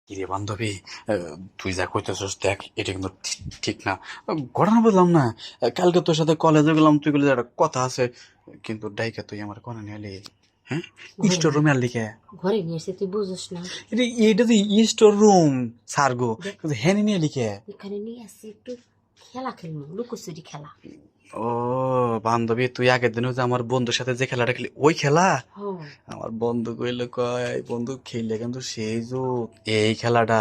কিরে বান্ধবী, তুই যা কইতেছস দেখ, এটা কিন্তু ঠিক না। ঘটনা বুঝলাম না। কালকে তোর সাথে কলেজে গেলাম, তুই বলে একটা কথা আছে, কিন্তু ডাইকা তুই আমার কোনে নিয়ে এলি? হ্যাঁ, ঘরে স্টোর নিয়ে রুমে আর লিখে ঘরে নিয়ে এসে তুই বুঝোস না। এটা তো স্টোর রুম সারগো, দেখ, কিন্তু হ্যাঁ নিয়ে লিখে। এখানে নিয়ে আসছি একটু খেলা খেলবো, লুকোচুরি খেলা। ও বান্ধবী, তুই আগের দিনও যে আমার বন্ধুর সাথে যে খেলাটা খেলি, ওই খেলা? হ, আমার বন্ধু কইলে কয়, বন্ধু খেললে কিন্তু সেই এই খেলাটা,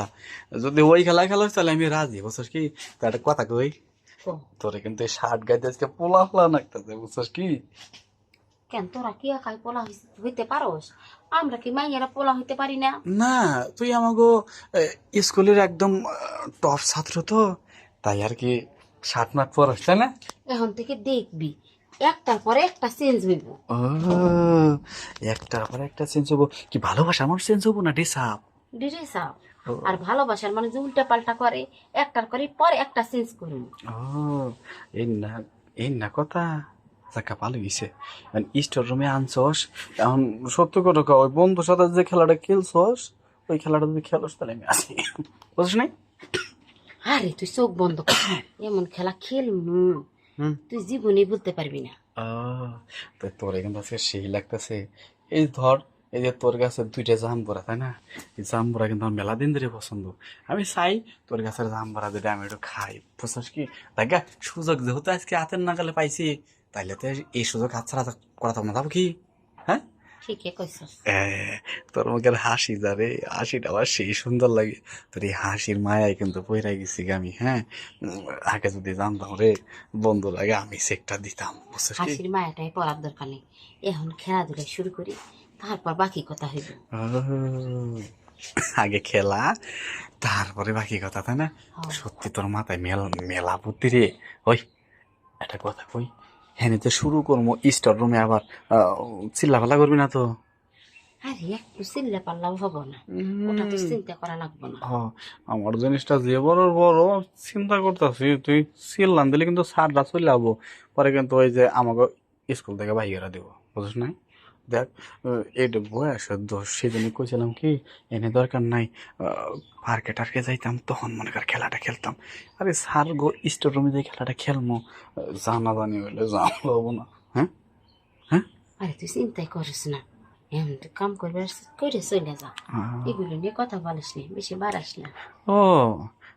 যদি ওই খেলা খেলা তাহলে আমি রাজি, বুঝছস কি? তো একটা কথা কই, ক তোরে কিন্তু এই শার্ট গাইতে আজকে পোলা পোলা নাকতেছে, বুঝছস কি? কেন তোরা কি একাই পোলা হইতে পারোস? আমরা কি মাইয়ারা পোলা হইতে পারি না? না, তুই আমাগো স্কুলের একদম টপ ছাত্র তো, তাই আর কি শার্ট মার্ট পরস, তাই না? এখন থেকে দেখবি একটার পরে একটা চেঞ্জ হইব। ও, একটার পর একটা চেঞ্জ হবো? কি ভালোবাসা আমার চেঞ্জ হবো না ডিসাপ? Dress up. আর ভালোবাসার মানে যে উল্টা পাল্টা করে, একটার করে পরে একটা চেঞ্জ করুন। ও, এই না, এই না কথা। চাকা ভালো গেছে, স্টোর রুমে আনছস। এখন সত্য কথা কও, ওই বন্ধুর সাথে যে খেলাটা খেলছস, ওই খেলাটা যদি খেলস তাহলে আমি আছি, বুঝছ নাই? আরে তুই চোখ বন্ধ কর, এমন খেলা খেলমু হুম। তুই জীবনে বলতে পারবি না। আহ, তো তোর কিন্তু আজকে সেই লাগতেছে। এই ধর, এই যে তোর কাছে দুইটা জামবুড়া, তাই না? এই জামবুড়া কিন্তু আমার মেলা দিন ধরে পছন্দ। আমি চাই তোর গাছের জামবুড়া যদি আমি একটু খাই, বুঝছিস কি? দেখা সুযোগ যেহেতু আজকে হাতের নাগালে পাইছি, তাইলে তো এই সুযোগ হাতছাড়া করা তো না, যাবো কি? হ্যাঁ। ঠিকই কইছস। এ, তোর মুখের হাসি যারে, হাসিটা আমার সেই সুন্দর লাগে। তোর এই হাসির মায়ায় কিন্তু পইরা গেছি গে আমি, হ্যাঁ। আগে যদি জানতাম রে, বন্ধু লাগে আমি চেকটা দিতাম, বুঝছিস কি? হাসির মায়াটাই পড়ার দরকার নেই, এখন খেলাধুলা শুরু করি, তারপর বাকি কথা হইব। ও, আগে খেলা, তারপরে বাকি কথা, তাই না? হ্যাঁ। সত্যি তোর মাথায় মেলা বুদ্ধি রে। ওই, একটা কথা কই, হ্যাঁ তো শুরু করবো স্টোর রুমে, আবার চিল্লাফাল্লা করবি না তো? আরে একটু চিল্লা পাল্লাও হবো না, ওটা তো চিন্তা করা লাগবো না। হ, আমার জিনিসটা যে বড় বড় চিন্তা করতেছি, তুই চিল্লান দিলে কিন্তু সারটা চলে যাবো, পরে কিন্তু ওই যে আমাকে স্কুল থেকে বাইরে দিব, বুঝছ নাই? দেখ, এইটা বয়সের দোষ, সেজন্য কইছিলাম কি, এনে দরকার নাই। পার্কে টার্কে যাইতাম, তখন মনে কর খেলাটা খেলতাম। আরে স্যার গো, স্টোর রুমে যে খেলাটা খেলবো, জানা জানি হইলে জানা হবো না? হ্যাঁ, হ্যাঁ। আরে তুই চিন্তাই করিস না, এমন তো কাম করবে করে চলে যা, এগুলো নিয়ে কথা বলিস নি, বেশি বাড়াস না। ও,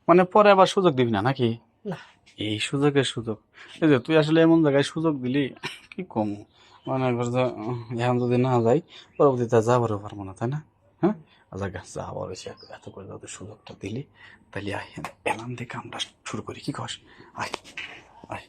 মানে পরে আবার সুযোগ দিবি না নাকি? না, এই সুযোগের সুযোগ, এই যে তুই আসলে এমন জায়গায় সুযোগ দিলি, কি কম, মানে কর যে, এখন যদি না যাই, পরবর্তীতে যাবারও পারবো না, তাই না? হ্যাঁ, জায়গা যাওয়ার এসে এত করে যদি সুযোগটা দিলি, তাহলে আয়, এলাম দিয়ে কামটা শুরু করি, কি কস? আয়, আয়।